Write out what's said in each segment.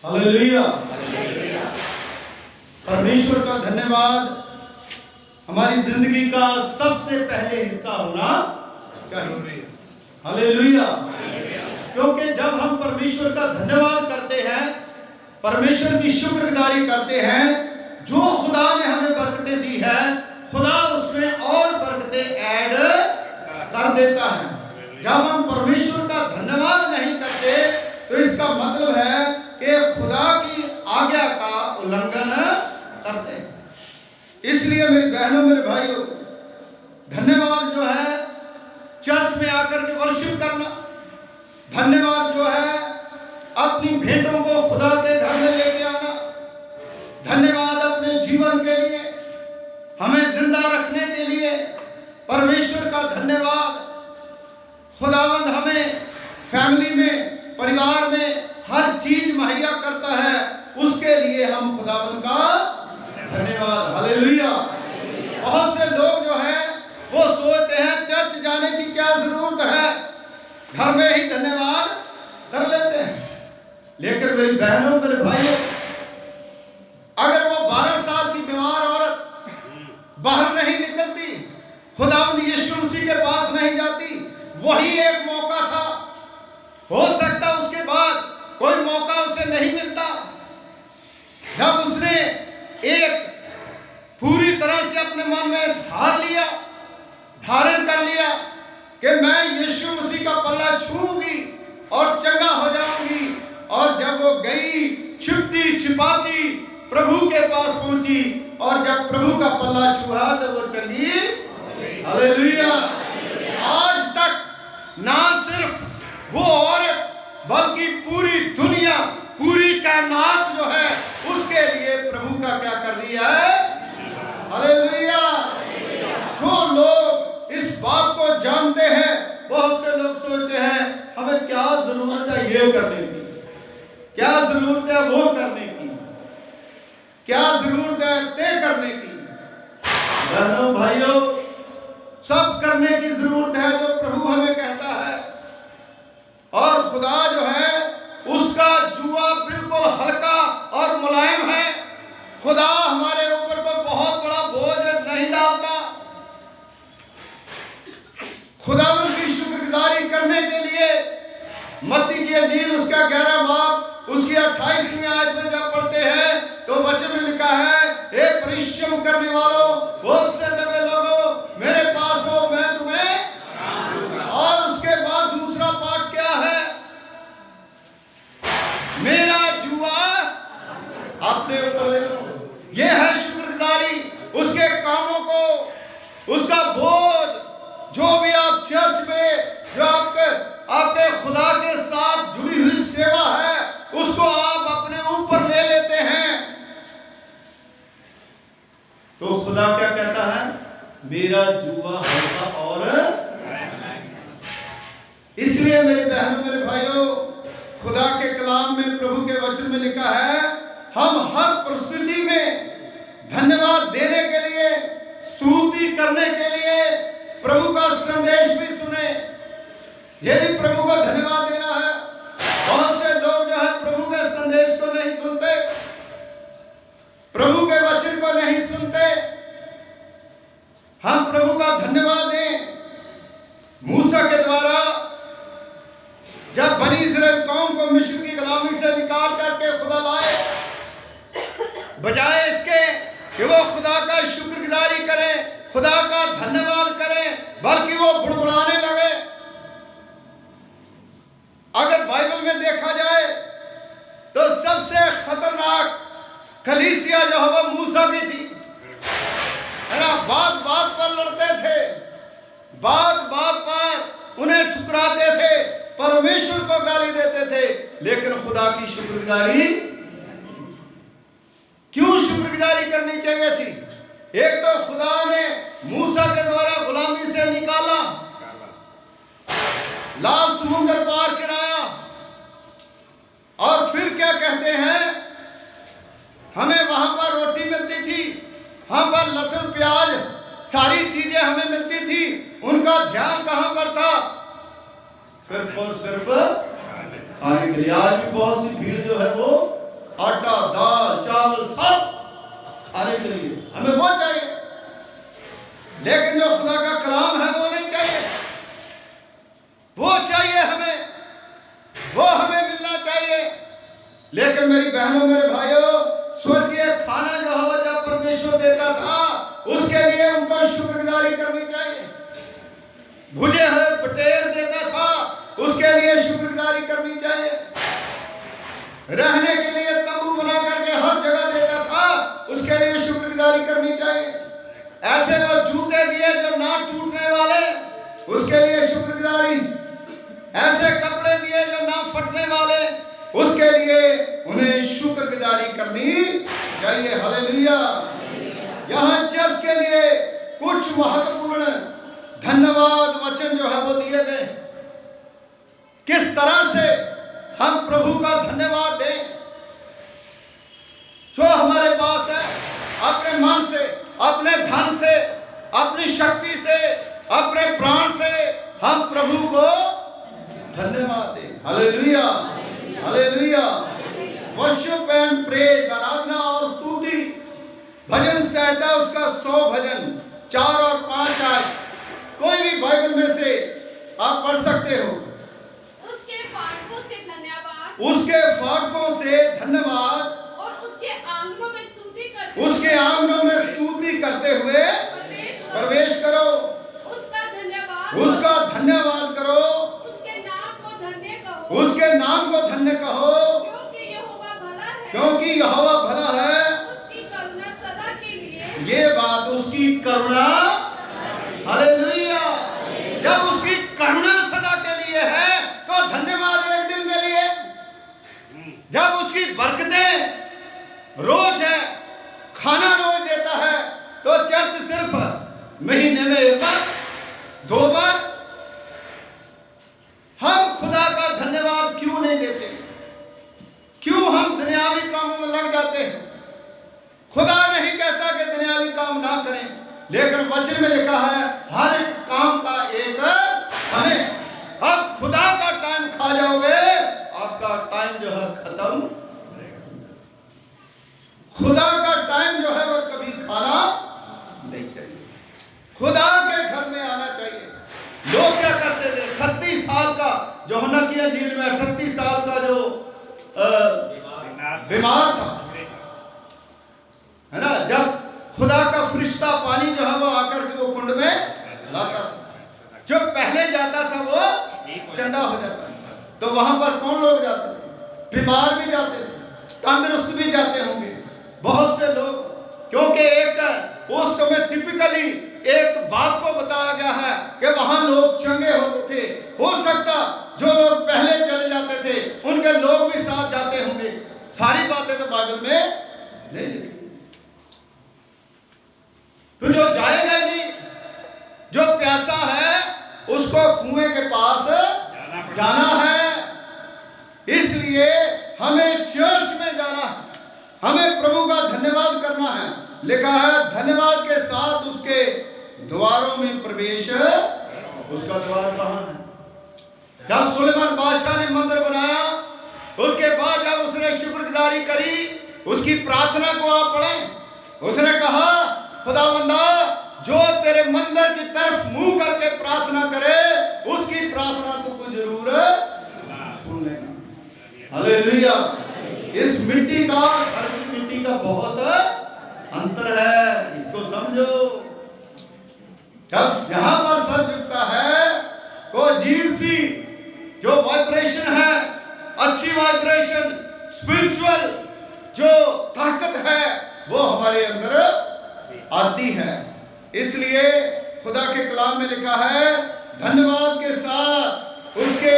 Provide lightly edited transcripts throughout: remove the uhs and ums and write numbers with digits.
Hallelujah. परमेश्वर का धन्यवाद हमारी जिंदगी का सबसे पहले हिस्सा होना चाहिए। हालेलुया। क्योंकि जब हम परमेश्वर का धन्यवाद करते हैं, परमेश्वर की शुक्रगुजारी करते हैं, जो खुदा ने हमें बरकतें दी है, खुदा उसमें और बरकतें ऐड कर देता है। जब हम परमेश्वर का धन्यवाद नहीं करते तो इसका मतलब है कि खुदा की आज्ञा का उल्लंघन करते हैं। इसलिए मेरी बहनों, मेरे भाइयों, धन्यवाद जो है चर्च में आकर के वर्शिप करना, धन्यवाद जो है अपनी भेंटों को खुदा के घर में लेके आना, धन्यवाद अपने जीवन के लिए, हमें जिंदा रखने के लिए परमेश्वर का धन्यवाद। खुदावंद हमें फैमिली में, परिवार में हर चीज मुहैया करता है, उसके लिए हम खुदावंद का धन्यवाद। हालेलुया। बहुत से लोग जो है वो सोचते हैं चर्च जाने की क्या जरूरत है, घर में ही धन्यवाद कर लेते हैं। लेकिन मेरी बहनों, मेरे भाइयों, अगर वो 12 साल की बीमार औरत बाहर नहीं निकलती, खुदावंद यीशु मसीह के पास नहीं जाती, वही एक मौका था। हो सकता उसके बाद कोई मौका उसे नहीं मिलता। जब उसने एक पूरी तरह से अपने मन में धारण कर लिया कि मैं यीशु मसीह का पल्ला छूऊंगी और चंगा हो जाऊंगी, और जब वो गई छिपती छिपाती प्रभु के पास पहुंची, और जब प्रभु का पल्ला छुआ तो वो चली। हालेलुया। आज तक ना सिर्फ वो औरत बल्कि पूरी दुनिया, पूरी कायनात जो है उसके लिए प्रभु का क्या कर रही है। हालेलुया। जो लोग इस बात को जानते हैं, बहुत से लोग सोचते हैं हमें क्या जरूरत है ये करने की, क्या जरूरत है वो करने की, क्या जरूरत है ते करने की। बहनों, भाइयों, सब करने की जरूरत है जो प्रभु हमें कहता है। और खुदा जो है उसका जुआ बिल्कुल हल्का और मुलायम है। खुदा हमारे ऊपर कोई बहुत बड़ा बोझ नहीं डालता। खुदावंद की शुक्रगुजारी करने के लिए मत्ती की इंजील उसका 11 बाब उसकी 28वीं आयत में जब पढ़ते हैं तो वचन में लिखा है, हे परिश्रम करने वालों, बहुत से दबे लोगों, मेरे पास हो, मैं तुम्हें। और उसके बाद दूसरा पाठ क्या है, मेरा जुआ अपने ऊपर ले लो। यह है शुक्रगुजारी। उसके कामों को, उसका बोझ, जो भी आप चर्च में, जो आपके खुदा के साथ जुड़ी हुई सेवा है, उसको आप अपने ऊपर ले लेते हैं। तो खुदा क्या कहता है, मेरा जुआ हल्का और। इसलिए मेरे बहनों, मेरे भाइयों, खुदा के कलाम में, प्रभु के वचन में लिखा है, हम हर परिस्थिति में धन्यवाद देने के लिए, स्तुति करने के लिए प्रभु का संदेश भी सुने। यह भी प्रभु को धन्यवाद देना है। बहुत से लोग जो है प्रभु के संदेश को नहीं सुनते, प्रभु के वचन को नहीं सुनते। हम प्रभु का धन्यवाद दें। मूसा के द्वारा जब बनी इस्राएल कौम को मिस्र की गुलामी से निकाल करके खुदा लाए, बजाय इसके कि वो खुदा का शुक्रगुजारी करें, खुदा का धन्यवाद करें, बल्कि वो बुड़बुड़ाने लगे। अगर बाइबल में देखा जाए तो सबसे खतरनाक कलीसिया जो है वो मूसा की थी, है ना। बात बात पर लड़ते थे, बात बात पर उन्हें ठुकराते थे, परमेश्वर को गाली देते थे, लेकिन खुदा की शुक्रगुजारी। क्यों शुक्रगुजारी करनी चाहिए थी? एक तो खुदा ने मूसा के द्वारा गुलामी से निकाला, लाल समुद्र पार कराया, और फिर क्या कहते हैं, हमें वहां पर रोटी मिलती थी, वहां पर लहसुन प्याज सारी चीजें हमें मिलती थी। उनका ध्यान कहां पर था? सिर्फ और सिर्फ खाने के लिए। आज भी बहुत सी भीड़ जो है वो लेकिन मेरी बहनों मेरे भाइयों, स्वर्गीय खाना जो है जब परमेश्वर देता था उसके लिए उनको शुक्रगुजारी करनी चाहिए। भुजे हुए बटेर देता था उसके लिए शुक्रगुजारी करनी चाहिए। रहने के लिए तंबू बना करके हर जगह देता था उसके लिए शुक्रगुजारी करनी चाहिए। ऐसे वो जूते दिए जो ना टूटने वाले उसके लिए शुक्रगुजारी, ऐसे कपड़े दिए जो ना फटने वाले उसके लिए उन्हें शुक्रगुजारी करनी चाहिए। हालेलुया। यहाँ चर्च के लिए कुछ महत्वपूर्ण धन्यवाद वचन जो है वो दिए गए। किस तरह से हम प्रभु का धन्यवाद दें। जो हमारे पास है, अपने मन से, अपने धन से, अपनी शक्ति से, अपने प्राण से हम प्रभु को धन्यवाद दें। Hallelujah, hallelujah. Worship and praise, आराधना और स्तुति। भजन संहिता उसका 100 भजन 4 और 5 आए, कोई भी बाइबल में से आप पढ़ सकते हो। उसके फाटकों से धन्यवाद, उसके फाटकों से धन्यवाद और उसके आंगनों में स्तुति करते, उसके आंगनों में स्तुति करते हुए प्रवेश करो। उसका धन्यवाद, उसका धन्यवाद करो, उसके नाम को धन्य कहो, उसके नाम को धन्य कहो, क्योंकि यहोवा भला है, क्योंकि यहोवा भला है। उसकी करुणा सदा के लिए। ये बात, उसकी करुणा, हालेलुया। जब उसकी करुणा सदा के लिए है तो धन्यवाद एक दिन के लिए। जब उसकी बरकतें रोज है, खाना रोज देता है, तो चर्च सिर्फ महीने में एक बार, 2 बार हम खुदा का धन्यवाद क्यों नहीं देते? क्यों हम दुनियावी कामों में लग जाते हैं? खुदा नहीं कहता कि दुनियावी काम ना करें, लेकिन वचन में लिखा है हर एक काम का एक समय। अब खुदा का टाइम खा जाओगे, आपका टाइम जो है खत्म। खुदा का टाइम जो है वो कभी खाना नहीं चाहिए। खुदा के घर में आना चाहिए। लोग क्या करते थे? 38 साल का यूहन्ना की इंजील में 38 साल का जो बीमार था, है ना, जब खुदा का फरिश्ता पानी जो है वो आकर के वो कुंड में लाता था, जो पहले जाता था वो चंदा हो जाता था। तो वहां पर कौन लोग जाते थे? बीमार भी जाते थे, तंदुरुस्त भी जाते होंगे बहुत से लोग, क्योंकि एक उस समय टिपिकली एक बात को बताया गया है कि वहां लोग चंगे होते थे। हो सकता जो लोग पहले चले जाते थे उनके लोग भी साथ जाते होंगे। सारी बातें तो बाइबल में नहीं लिखी। तो जो जाएगा नहीं, जो प्यासा है उसको कुएं के पास जाना है। इसलिए हमें चर्च में जाना है, हमें प्रभु का धन्यवाद करना है। लिखा है धन्यवाद के साथ उसके द्वारों में प्रवेश। उसका द्वार कहाँ है? जब सुलेमान बादशाह ने मंदिर बनाया, उसके बाद जब उसने शुक्रगुजारी करी, उसकी प्रार्थना को आप पढ़ें। उसने कहा खुदावंदा, जो तेरे मंदिर की तरफ मुंह करके प्रार्थना करे उसकी प्रार्थना तो जरूर सुन लेना। हालेलुया। इस मिट्टी का घर की मिट्टी का बहुत अंतर है, इसको समझो। जब यहां पर सर झुकता है तो अजीब सी जो वाइब्रेशन है, अच्छी वाइब्रेशन, स्पिरिचुअल जो ताकत है वो हमारे अंदर आती है। इसलिए खुदा के कलाम में लिखा है धन्यवाद के साथ उसके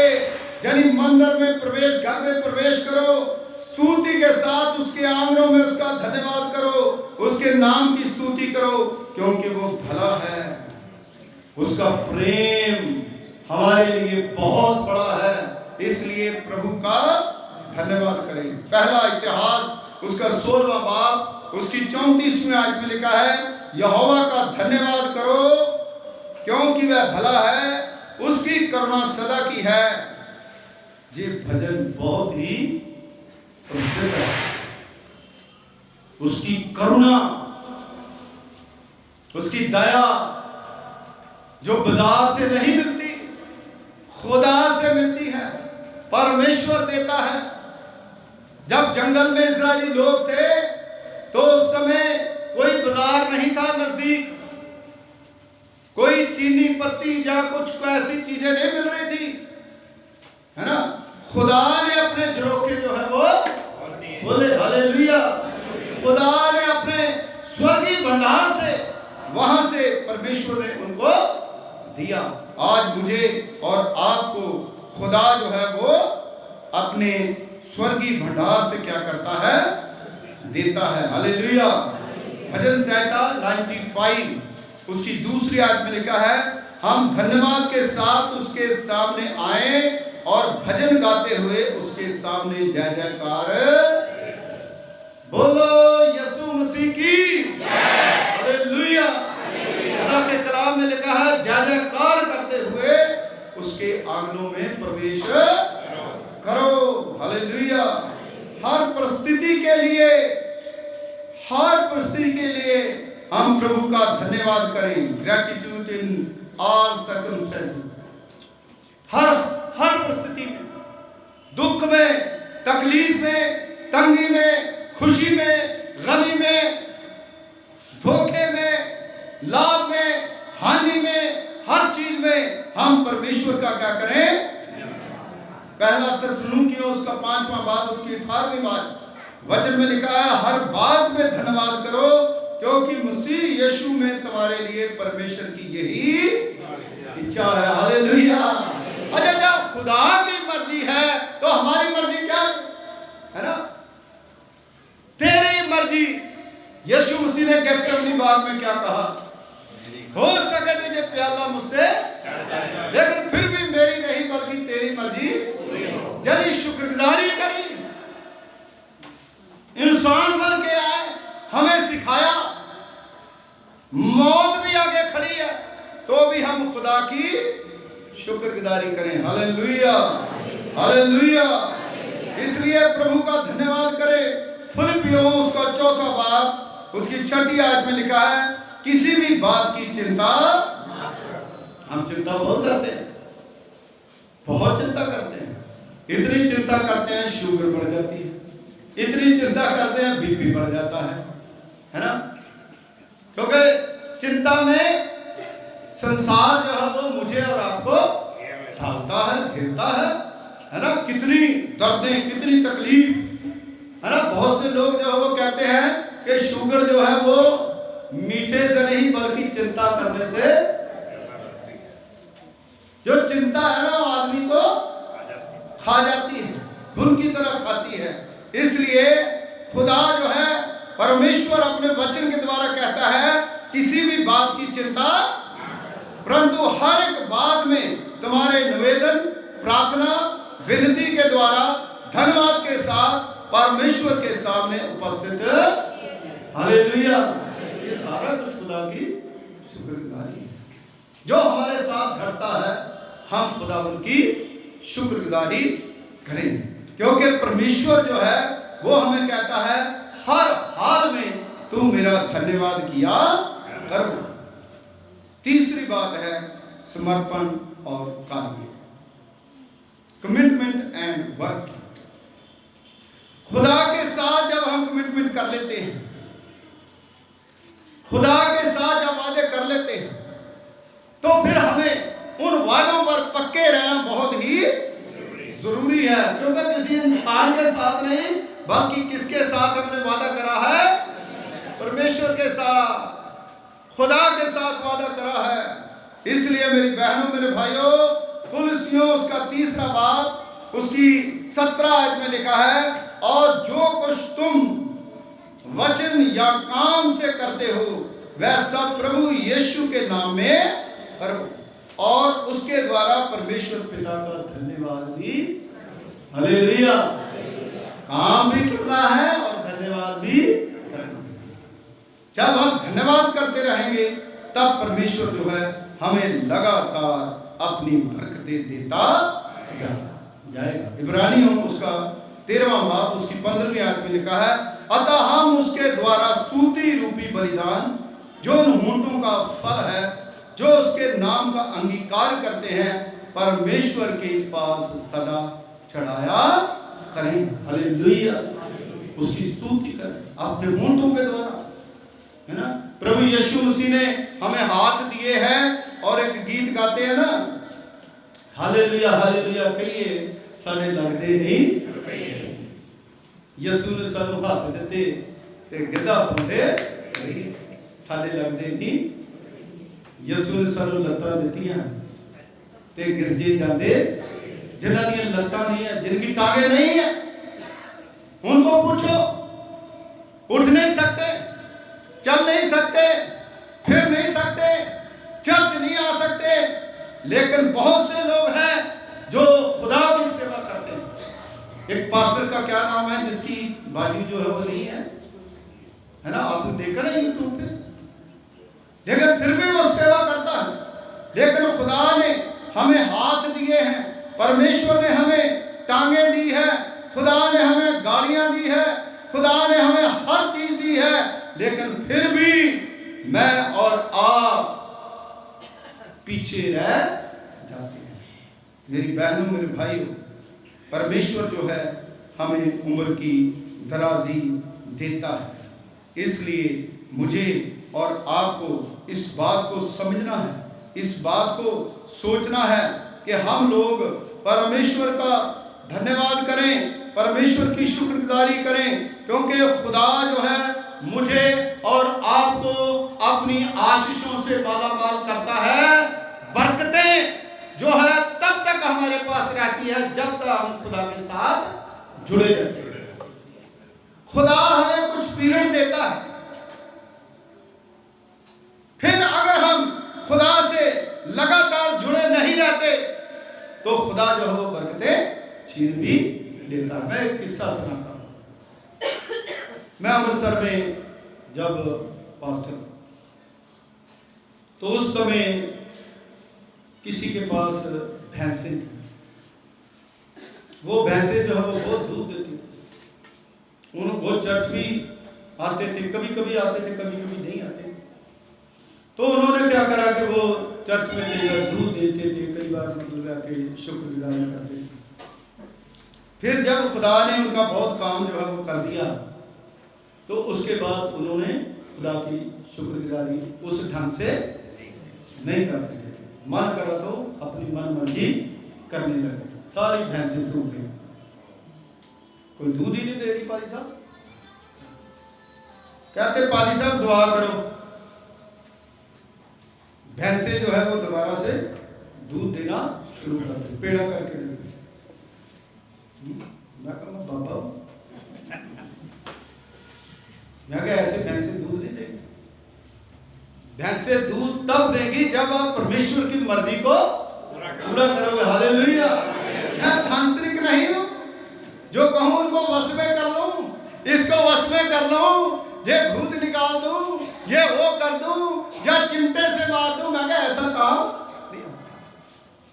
यानी मंदिर में प्रवेश, घर में प्रवेश करो, स्तुति के साथ उसके आंगनों में उसका धन्यवाद करो, उसके नाम की स्तुति करो, क्योंकि वो भला है। उसका प्रेम हमारे लिए बहुत बड़ा है, इसलिए प्रभु का धन्यवाद करें। पहला इतिहास उसका 16वां बाब उसकी 34वें आयत में लिखा है यहोवा का धन्यवाद करो क्योंकि वह भला है, उसकी करुणा सदा की है। ये भजन बहुत ही प्रसिद्ध है। उसकी करुणा, उसकी दया जो बाजार से नहीं मिलती, खुदा से मिलती है, परमेश्वर देता है। जब जंगल में इजरायली लोग थे तो उस समय कोई बाजार नहीं था नजदीक, कोई चीनी पत्ती या कुछ ऐसी चीजें नहीं मिल रही थी, है ना। खुदा ने अपने झरोखे जो है वो बोले हालेलुया, खुदा ने अपने स्वर्गीय भंडार से वहां से परमेश्वर ने उनको दिया। आज मुझे और आपको खुदा जो है वो अपने स्वर्गीय भंडार से क्या करता है, देता है। हालेलुया। भजन संहिता 95 उसकी दूसरी आयत में लिखा है, हम धन्यवाद के साथ उसके सामने आए और भजन गाते हुए उसके सामने जय जयकार बोलो यीशु मसीह की हालेलुया। खुदा के कलाम में लिखा है जय जयकार करते हुए उसके आंगनों में प्रवेश करो। हालेलुया। हर परिस्थिति के लिए, हर परिस्थिति के लिए हम प्रभु का धन्यवाद करें। Gratitude in all circumstances. हर परिस्थिति में, दुख में, तकलीफ में, तंगी में, खुशी में, गमी में, धोखे में, लाभ में, हानि में, हर चीज में हम परमेश्वर का क्या करें। पहला थिस्सलुनीकियों उसका 5वां बाब उसकी 18वीं बात वचन में लिखा है, हर बात में धन्यवाद करो क्योंकि मसीह यीशु में तुम्हारे लिए परमेश्वर की यही इच्छा है। हालेलुया। अच्छा, जब खुदा की मर्जी है तो हमारी मर्जी क्या है ना, तेरी मर्जी। यीशु मसीह ने गेत्सेमनी बाग में क्या कहा, हो सके तो ये प्याला मुझसे, लेकिन फिर भी मेरी नहीं बल्कि तेरी मर्जी। जरी शुक्रगुजारी करी, इंसान बन के आए, हमें सिखाया, मौत भी आगे खड़ी है तो भी हम खुदा की शुक्रगुजारी करें। Hallelujah, hallelujah. इसलिए प्रभु का धन्यवाद करें। फिलिप्पियों उसका 4वां बाब उसकी 6ठी आयत में लिखा है, किसी भी बात की चिंता, हम चिंता बहुत करते हैं, बहुत चिंता करते हैं, इतनी चिंता करते हैं शुगर बढ़ जाती है, इतनी चिंता करते हैं बीपी बढ़ जाता है ना। क्योंकि चिंता में संसार जो है वो मुझे और आपको ढालता है, घेरता है ना। कितनी दर्दें, कितनी तकलीफ, है ना। बहुत से लोग जो है वो कहते हैं कि शुगर जो है वो मीठे से नहीं बल्कि चिंता करने से, जो चिंता है ना वो आदमी को खा जाती है, धुन की तरह खाती है। इसलिए खुदा जो है परमेश्वर अपने वचन के द्वारा कहता है किसी भी बात की चिंता, परंतु हर एक बात में तुम्हारे निवेदन, प्रार्थना, विनती के द्वारा धन्यवाद के साथ परमेश्वर के सामने उपस्थित। हालेलुया। ये सारा कुछ खुदा की शुक्रगुजारी है। जो हमारे साथ घटता है हम खुदावंद की शुक्रगुजारी करें, क्योंकि परमेश्वर जो है वो हमें कहता है हर हाल में तू मेरा धन्यवाद किया कर। तीसरी बात है समर्पण और कार्य, कमिटमेंट एंड वर्क। खुदा के साथ जब हम कमिटमेंट कर लेते हैं, खुदा के साथ जब वादे कर लेते हैं, तो फिर हमें उन वादों पर पक्के रहना बहुत ही जरूरी है। क्योंकि किसी इंसान के साथ नहीं बल्कि किसके साथ हमने वादा करा है, परमेश्वर के साथ, खुदा के साथ वादा करा है। इसलिए मेरी बहनों, मेरे भाइयों, कुलसियों उसका 3रा बाब उसकी 17 आयत में लिखा है, और जो कुछ तुम वचन या काम से करते हो वह सब प्रभु यीशु के नाम में करो और उसके द्वारा परमेश्वर पिता का धन्यवाद भी। हालेलुया। काम भी करना है और धन्यवाद भी करना है। जब हम धन्यवाद करते रहेंगे तब परमेश्वर जो है हमें लगातार अपनी बरकतें देता जाएगा। इब्रानियों उसका 13वां बाब उसकी 15वीं आयत में लिखा है, अतः हम उसके द्वारा स्तुति रूपी बलिदान जो उन होंठों का फल है, जो उसके नाम का अंगीकार करते हैं, परमेश्वर के पास सदा चढ़ाया करें। हालेलुया, उसकी स्तुति करें अपने होंठों के द्वारा, है ना। प्रभु यीशु मसीह ने हमें हाथ दिए हैं और एक गीत गाते हैं ना, हालेलुया हालेलुया कहिए सारे लगते नहीं यीशु ने सानू हाथ दिते ते गिद्धा पाਉਂਦੇ रहिए, साडे लगते नहीं। यीशु ने सानू लत्तां दित्तियां ते गिरजे जाते जिन्हां दी लत्तां नहीं है, जिनकी टांगे नहीं है, उनको पूछो, उठ नहीं सकते, चल नहीं सकते, फिर नहीं सकते, चर्च नहीं आ सकते, लेकिन बहुत से लोग हैं जो खुदा की सेवा करते हैं। एक पास्टर का क्या नाम है जिसकी बाजू जो है वो नहीं है ना, आपने देखा ना यूट्यूब पे, लेकिन फिर भी वो सेवा करता है। लेकिन खुदा ने हमें हाथ दिए हैं, परमेश्वर ने हमें टांगे दी है, खुदा ने हमें गाड़ियां दी है, खुदा ने हमें हर चीज दी है, लेकिन फिर भी मैं और आप पीछे रह जाते हैं। मेरी बहनों मेरे भाइयों, परमेश्वर जो है हमें उम्र की दराजी देता है, इसलिए मुझे और आपको इस बात को समझना है, इस बात को सोचना है कि हम लोग परमेश्वर का धन्यवाद करें, परमेश्वर की शुक्रगुजारी करें, क्योंकि खुदा जो है मुझे और आपको अपनी आशीषों से मालामाल करता है। बरकतें जो है तब तक हमारे पास रहती है जब तक हम खुदा के साथ जुड़े रहते हैं। खुदा हमें कुछ पीरियड देता है, फिर अगर हम खुदा से लगातार जुड़े नहीं रहते तो खुदा जो है वो बरकतें छीन भी लेता है। मैं एक किस्सा सुनाता हूँ। मैं अमृतसर में जब पास्टर, तो उस समय किसी के पास भैंसें थी, वो भैंसें जो है वो बहुत दूध देती थी। वो चर्च भी आते थे, कभी कभी आते थे, कभी कभी नहीं आते। तो उन्होंने क्या करा कि वो चर्च में लेकर दूध देते थे, कई बार मतलब आके शुक्रगुजारी करते थे। फिर जब खुदा ने उनका बहुत काम जो है वो कर दिया, तो उसके बाद उन्होंने खुदा की शुक्रगुजारी उस ढंग से नहीं करते थे। मन करा तो अपनी मन मर्जी करने लगे, सारी भैंसें सूख गई, कोई दूध ही नहीं दे रही। पाली साहब कहते, पाली साहब दुआ करो, भैंसें जो है वो दोबारा से दूध देना शुरू कर दे, पेड़ा करके दे। मैं कहूँगा बाबा, मैं क्या ऐसे भैंसें दूध नहीं देंगी? भैंसें दूध तब देगी जब आप परमेश्वर की मर्जी को पूरा करोगे। हालेलुया। मैं तांत्रिक नहीं हूँ जो कहूँ उनको वश में कर लूँ, इसको वश में कर लूँ, ये भूत निकाल दूँ, ये वो कर दूँ, या चिमटे से मार दूँ। मैं क्या ऐसा काम नहीं।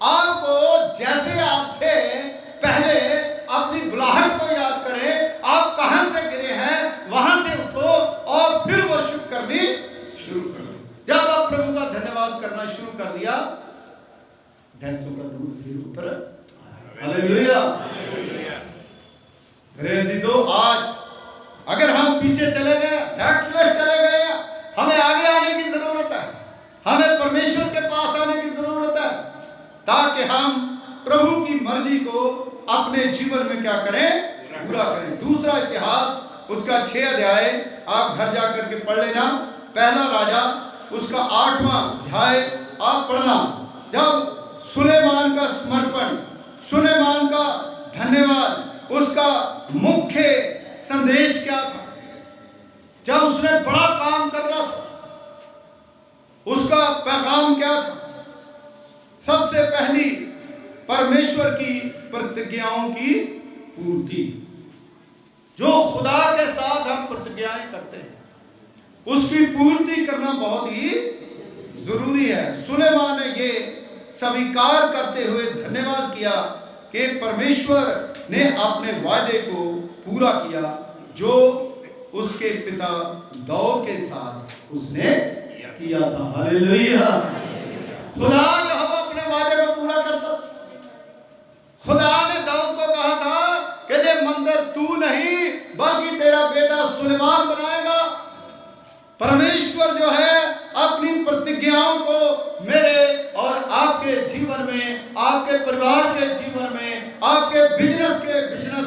आपको जैसे आप थे पहले अपनी बुलाहट को याद करें, आप कहां से गिरे हैं वहां से उठो और फिर वर्शिप करनी शुरू करो। जब आप प्रभु का धन्यवाद करना शुरू कर दिया, भैंसों का दूध फिर उतर। हालेलुया। मेरे अजीजों, आज अगर हम पीछे चले गए, बैकस्लेश चले गए, हमें आगे आने की जरूरत है, हमें परमेश्वर के पास आने की जरूरत है, ताकि हम प्रभु की मर्जी को अपने जीवन में क्या करें, पूरा करें। दूसरा इतिहास उसका 6 अध्याय आप घर जाकर के पढ़ लेना। पहला राजा उसका 8वां अध्याय आप पढ़ना। जब सुलेमान का समर्पण, सुलेमान का धन्यवाद, उसका मुख्य संदेश क्या था? जब उसने बड़ा काम कर रहा था, उसका पैगाम क्या था? सबसे पहली परमेश्वर की प्रतिज्ञाओं की पूर्ति। जो खुदा के साथ हम प्रतिज्ञाएं करते हैं, उसकी पूर्ति करना बहुत ही जरूरी है। सुलेमान ने ये स्वीकार करते हुए धन्यवाद किया कि परमेश्वर ने अपने वादे को पूरा किया जो उसके पिता दाऊद के साथ उसने किया था। हालेलुया। खुदा जो है अपने वादे को पूरा करता। खुदा ने दाऊद को कहा था कि जब बल्कि तेरा बेटा सुलेमान बनाएगा। परमेश्वर जो है अपनी प्रतिज्ञाओं को मेरे और आपके जीवन में, आपके परिवार के जीवन में, आपके बिजनेस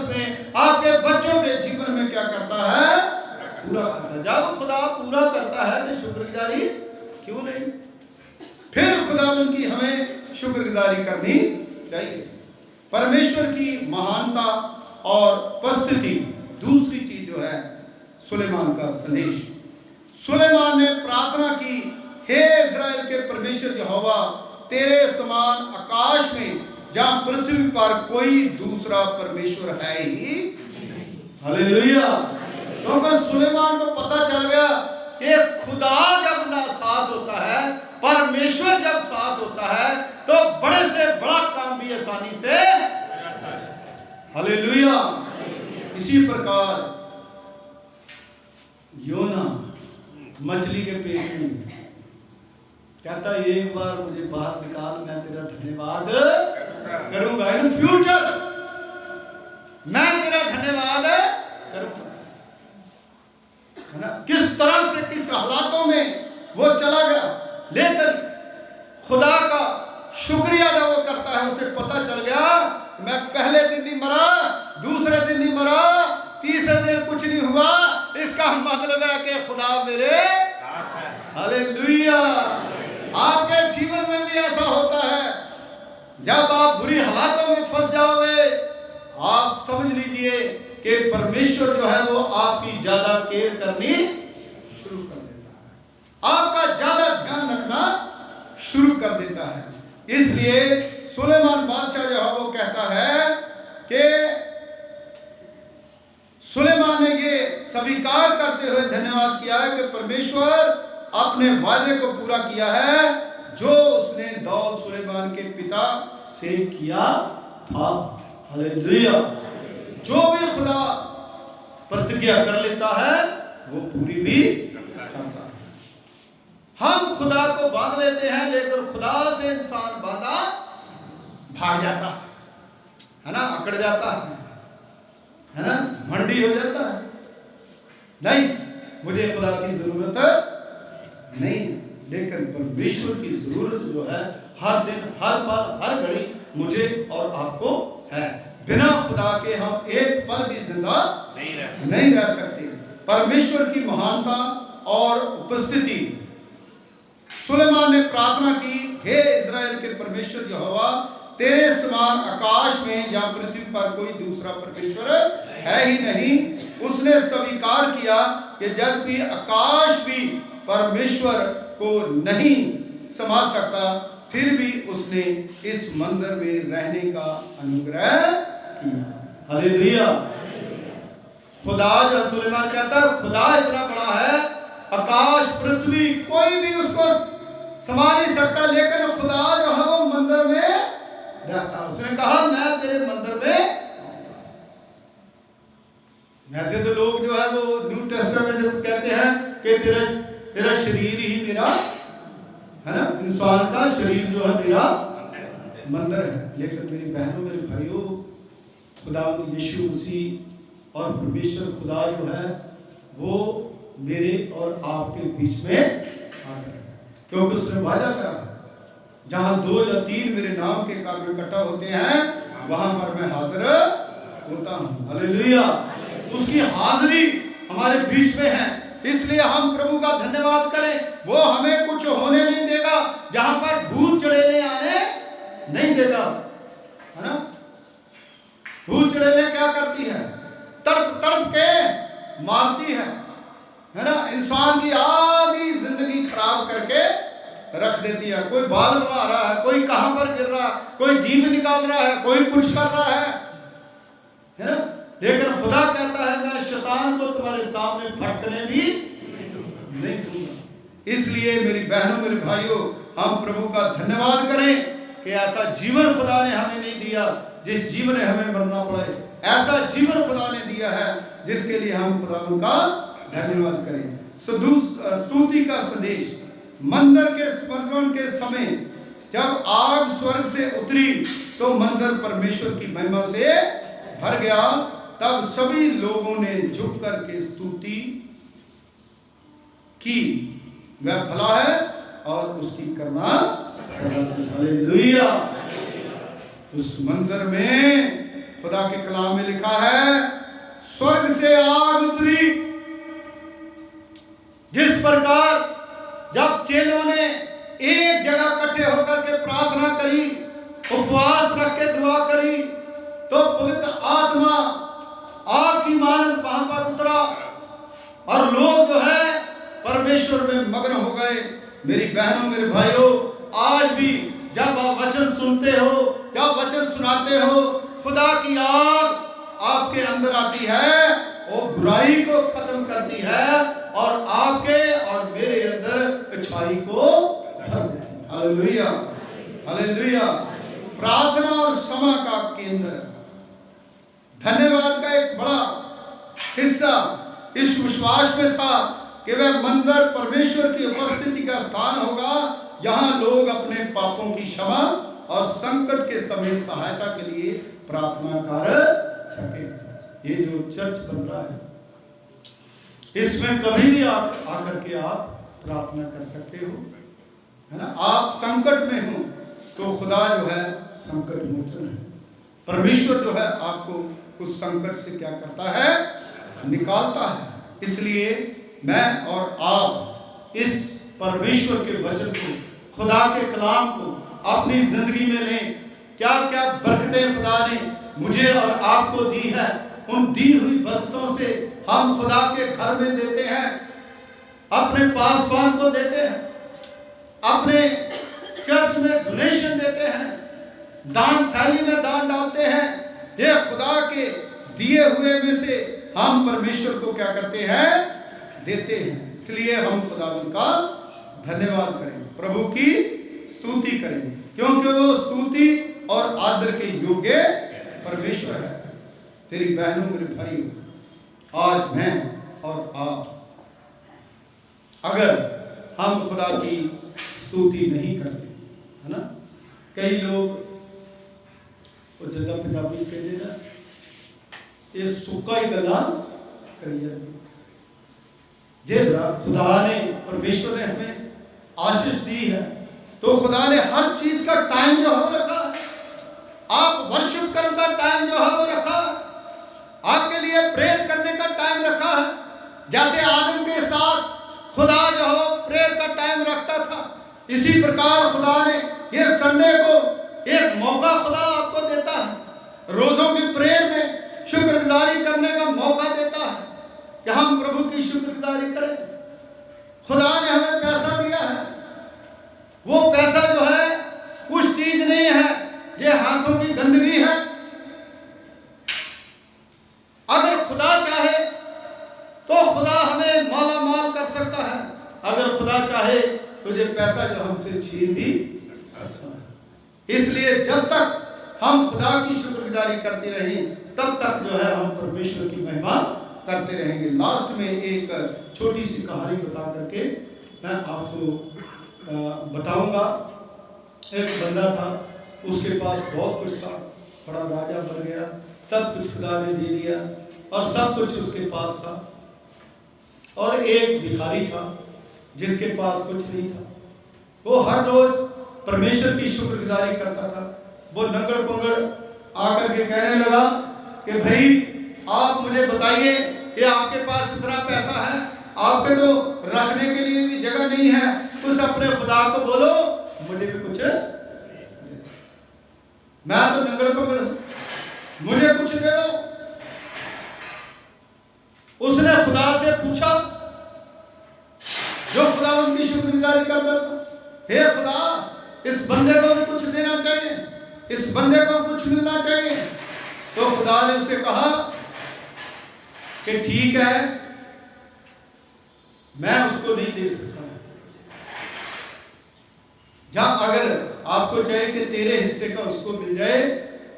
में, आपके बच्चों के जीवन में क्या करता है? पूरा करता है। जब खुदा पूरा करता है तो शुक्रगुजारी क्यों नहीं? फिर खुदावंद की हमें शुक्रगुजारी करनी चाहिए। परमेश्वर की महानता और उपस्थिति। दूसरी चीज जो है सुलेमान का संदेश। सुलेमान ने प्रार्थना की, हे इज़राइल के परमेश्वर यहोवा, तेरे समान आकाश में जहां पृथ्वी पर कोई दूसरा परमेश्वर है ही। हालेलुया। क्योंकि सुलेमान को पता चल गया कि खुदा जब ना साथ होता है, परमेश्वर जब साथ होता है, तो बड़े से बड़ा काम भी आसानी से। हालेलुया। इसी प्रकार योना मछली के पेट में कहता, एक बार मुझे बाहर निकाल, मैं तेरा धन्यवाद करूंगा। इन फ्यूचर मैं तेरा धन्यवाद करूंगा। है ना? किस तरह से, किस हालातों में वो चला गया, लेकिन खुदा का शुक्रिया जब वो करता है, उसे पता चल गया मैं पहले दिन नहीं मरा, दूसरे दिन नहीं मरा, तीसरे दिन कुछ नहीं हुआ। इसका मतलब है कि खुदा मेरे साथ है। हालेलुया। आपके जीवन में भी ऐसा होता है, जब आप बुरी हालातों में फंस जाओगे, आप समझ लीजिए कि परमेश्वर जो है वो आपकी ज्यादा केयर करनी शुरू कर देता है, आपका ज्यादा ध्यान रखना शुरू कर देता है। इसलिए सुलेमान बादशाह जो है वो कहता है कि सुलेमान ने ये स्वीकार करते हुए धन्यवाद किया है कि परमेश्वर अपने वादे को पूरा किया है जो उसने दाऊद सुलेमान के पिता से किया था। हालेलुया। जो भी खुदा प्रतिज्ञा कर लेता है वो पूरी भी करता है। हम खुदा को बांध लेते हैं, लेकिन खुदा से इंसान बांधा भाग जाता है ना, अकड़ जाता है ना, मंडी हो जाता है। नहीं, मुझे खुदा की जरूरत नहीं, लेकिन परमेश्वर की जरूरत जो है हर दिन, हर पल, हर घड़ी मुझे और आपको है। बिना खुदा के हम एक पल भी जिंदा नहीं रह सकते। परमेश्वर की महानता और उपस्थिति। सुलेमान ने प्रार्थना की, हे इज़राइल के परमेश्वर यहोवा, तेरे समान आकाश में या पृथ्वी पर कोई दूसरा परमेश्वर है ही नहीं। उसने स्वीकार किया कि यद्यपि आकाश भी परमेश्वर को नहीं समा सकता, फिर भी उसने इस मंदिर में रहने का अनुग्रह किया। हालेलुया। खुदा, जो सुलेमान कहता है, खुदा इतना बड़ा है, आकाश पृथ्वी कोई भी उसको समा नहीं सकता, लेकिन खुदा जो है वो मंदिर में रहता। उसने कहा मैं तेरे मंदिर में। वैसे तो लोग जो है वो न्यू टेस्टामेंट में कहते हैं कि तेरा शरीर ही मेरा, है ना, इंसान का शरीर जो है मेरा मंदिर है। लेकिन मेरी बहनों, मेरे भाइयों, खुदा यीशु मसीह और परमेश्वर खुदा जो है वो मेरे और आपके बीच में हाजिर है, क्योंकि उसने वादा करा, जहां 2 या 3 मेरे नाम के कारण इकट्ठा होते हैं, वहां पर मैं हाजिर होता हूं। हालेलुया। उसकी हाजिरी हमारे बीच में है, इसलिए हम प्रभु का धन्यवाद करें। वो हमें कुछ होने नहीं देगा, जहां पर भूत चढ़ेले आने नहीं देगा, है ना। भूत चढ़ेले क्या करती है? तड़प तड़प के मारती है ना, इंसान की आधी जिंदगी खराब करके रख देती है। कोई बाल बना रहा है, कोई कहां पर गिर रहा है, कोई जीभ निकाल रहा है, कोई कुछ कर रहा है ना। लेकिन खुदा कहता है मैं शैतान को तुम्हारे सामने फटकने भी नहीं दूंगा। इसलिए मेरी बहनों, मेरे भाइयों, हम प्रभु का धन्यवाद करें कि ऐसा जीवन खुदा ने हमें नहीं दिया जिस जीवन ने हमें मरना पड़े। ऐसा जीवन खुदा ने दिया है जिसके लिए हम खुदा का धन्यवाद करें। स्तुति का संदेश। मंदिर के समर्पण के समय जब आग स्वर्ग से उतरी तो मंदिर परमेश्वर की महिमा से भर गया तब सभी लोगों ने झुक करके स्तुति की, वह भला है और उसकी करुणा सदा की। हालेलुया। उस मंदिर में खुदा के कलाम में लिखा है, स्वर्ग से आग उतरी। जिस प्रकार जब चेलों ने एक जगह इकट्ठे होकर के प्रार्थना करी, उपवास रख के दुआ करी, तो पवित्र आत्मा आग की मानद वहां पर उतरा और लोग जो है परमेश्वर में मग्न हो गए। मेरी बहनों, मेरे भाइयों, आज भी जब आप वचन सुनते हो, जब वचन सुनाते हो, खुदा की आग आपके अंदर आती है, वो बुराई को खत्म करती है और आपके और मेरे अंदर अच्छाई को भर देती है। Hallelujah, hallelujah. प्रार्थना और क्षमा का केंद्र, धन्यवाद का एक बड़ा हिस्सा इस विश्वास में था कि वह मंदिर परमेश्वर की उपस्थिति का स्थान होगा, जहां लोग अपने पापों की क्षमा और संकट के समय सहायता के लिए प्रार्थना कर सके। ये जो चर्च बन रहा है, इसमें कभी भी आकर के आप प्रार्थना कर सकते हो, है ना। आप संकट में हो तो खुदा जो है संकट मोचन है। परमेश्वर जो है आपको उस संकट से क्या करता है, निकालता है। इसलिए मैं और आप इस परमेश्वर के वचन को, खुदा के कलाम को अपनी जिंदगी में लें। क्या क्या बरकतें खुदा ने मुझे और आपको दी है, उन दी हुई बरकतों से हम खुदा के घर में देते हैं, अपने पासबान को देते हैं, अपने चर्च में डोनेशन देते हैं, दान थैली में दान डालते हैं। ये खुदा के दिए हुए में से हम परमेश्वर को क्या करते हैं, देते हैं। इसलिए हम खुदावन का धन्यवाद करें, प्रभु की स्तुति करें, क्योंकि वो स्तुति और आदर के योग्य परमेश्वर है। तेरी बहनों, मेरे भाइयों, आज मैं और आप अगर हम खुदा की स्तुति नहीं करते, है ना। कई लोग जदा पंजाबी कह देना, ये सुक्का ही गला करिए। जे खुदा ने, परमेश्वर ने हमें आशीष दी है, तो खुदा ने हर चीज का टाइम जो है रखा है। आप वर्शिप करने का टाइम जो है वो रखा है, आपके लिए प्रेयर करने का टाइम रखा है। जैसे आदम के साथ खुदा जो है प्रेयर का टाइम रखता था, इसी प्रकार खुदा ने ये संडे को एक मौका खुदा आपको देता है, रोजों की प्रेयर में शुक्रगुजारी करने का मौका देता है कि हम प्रभु की शुक्रगुजारी करें। खुदा ने हमें पैसा दिया है, वो पैसा जो है कुछ चीज नहीं है, ये हाथों की गंदगी है। अगर खुदा चाहे तो खुदा हमें माला माल कर सकता है, अगर खुदा चाहे तो ये पैसा जो हमसे छीन भी सकता है। इसलिए जब तक हम खुदा की शुक्रगुजारी करते रहें, तब तक जो है हम परमेश्वर की महिमा करते रहेंगे। लास्ट में एक छोटी सी कहानी बता करके मैं आपको बताऊंगा। एक बंदा था, उसके पास बहुत कुछ था, बड़ा राजा बन गया, सब कुछ खुदा ने दे दिया और सब कुछ उसके पास था। और एक भिखारी था जिसके पास कुछ नहीं था। वो हर रोज परमेश्वर की शुक्रगुजारी करता था। वो नंगड़ पुंगड़ आकर के कहने लगा कि भाई आप मुझे बताइए कि आपके पास इतना पैसा है, आपके तो रखने के लिए भी जगह नहीं है, कुछ अपने खुदा को बोलो मुझे भी कुछ, मैं तो नंगड़ पुंगड़ हूं, मुझे कुछ दे दो। उसने खुदा से पूछा, जो खुदा उनकी शुक्रगुजारी करता था, हे खुदा इस बंदे को भी कुछ देना चाहिए, इस बंदे को कुछ मिलना चाहिए। तो खुदा ने उसे कहा कि ठीक है, मैं उसको नहीं दे सकता। जहां अगर आपको चाहिए कि तेरे हिस्से का उसको मिल जाए,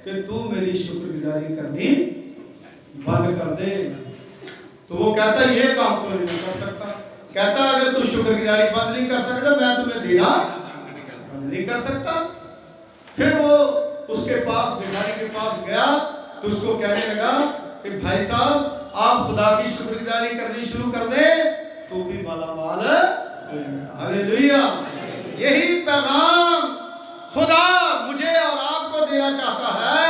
कि तू मेरी शुक्रगुजारी करनी बंद कर दे। तो वो कहता ये काम तो नहीं कर सकता। कहता अगर तू शुक्रगुजारी बंद नहीं कर सकता, मैं तुम्हें देना बंद नहीं कर सकता। फिर वो उसके पास, भिखारी के पास गया तो उसको कहने लगा कि भाई साहब आप खुदा की शुक्रगुजारी करनी शुरू कर दें तो भी मालामाल हालेलुया। यही पैगाम खुदा मुझे और आपको देना चाहता है।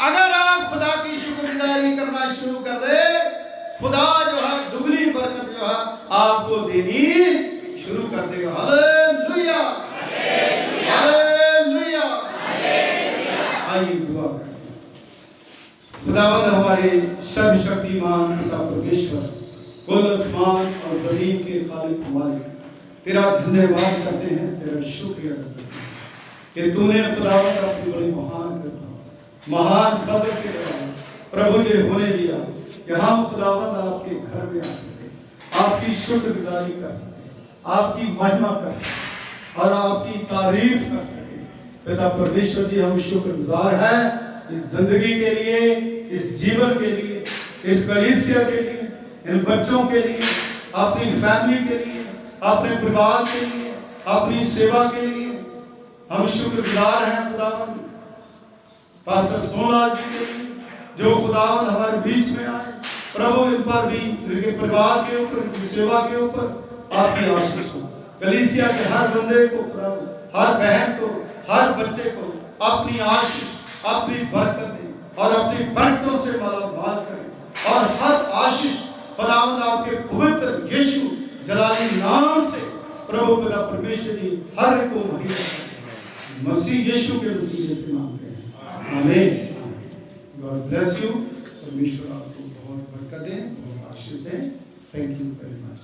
अगर आप खुदा की शुक्रगुजारी करना शुरू कर दे, खुदा जो है दुगनी बरकत जो है आपको देनी शुरू कर देगा। Hallelujah hallelujah. आइए दुआ करें। खुदावंद हमारे सर्वशक्तिमान पिता परमेश्वर, कुल आसमान और जमीन के खालिक मालिक, तेरा धन्यवाद करते हैं, तेरा शुक्रिया करते हैं कि तूने खुदावंद अपनी बड़ी महान कृपा महान फजल के द्वारा प्रभु ने होने दिया कि हम खुदावंद आपके घर में आ सके, आपकी शुक्रगुजारी कर सके, आपकी महिमा कर सके और आपकी तारीफ कर सके। पिता परमेश्वर जी, हम शुक्रगुजार हैं इस जिंदगी के लिए, इस जीवन के लिए, इस कलीसिया के लिए, इन बच्चों के लिए, अपनी फैमिली के लिए, अपने परिवार के लिए, अपनी सेवा के लिए हम शुक्रगुजार हैं खुदावंद। पास्टर सोमलाल जी के लिए जो खुदावंद हमारे बीच में आए, प्रभु इन पर भी, इनके परिवार के ऊपर, इनकी सेवा के ऊपर आपकी आशीष हो। कलीसिया के हर बंदे को खुदावंद, हर बहन को, हर बच्चे को अपनी आशीष, अपनी बरकत दें और अपनी बरकतों से मालामाल करें। और हर आशीष खुदावंद आपके पवित्र यीशु जलाली नाम से प्रभु पिता परमेश्वर जी हर को मुहैया करें। मसीह यीशु के वसीले से मांगते हैं, आमीन। God bless you. परमेश्वर आपको बहुत बरकत दें, बहुत आशीष दें। Thank you very much.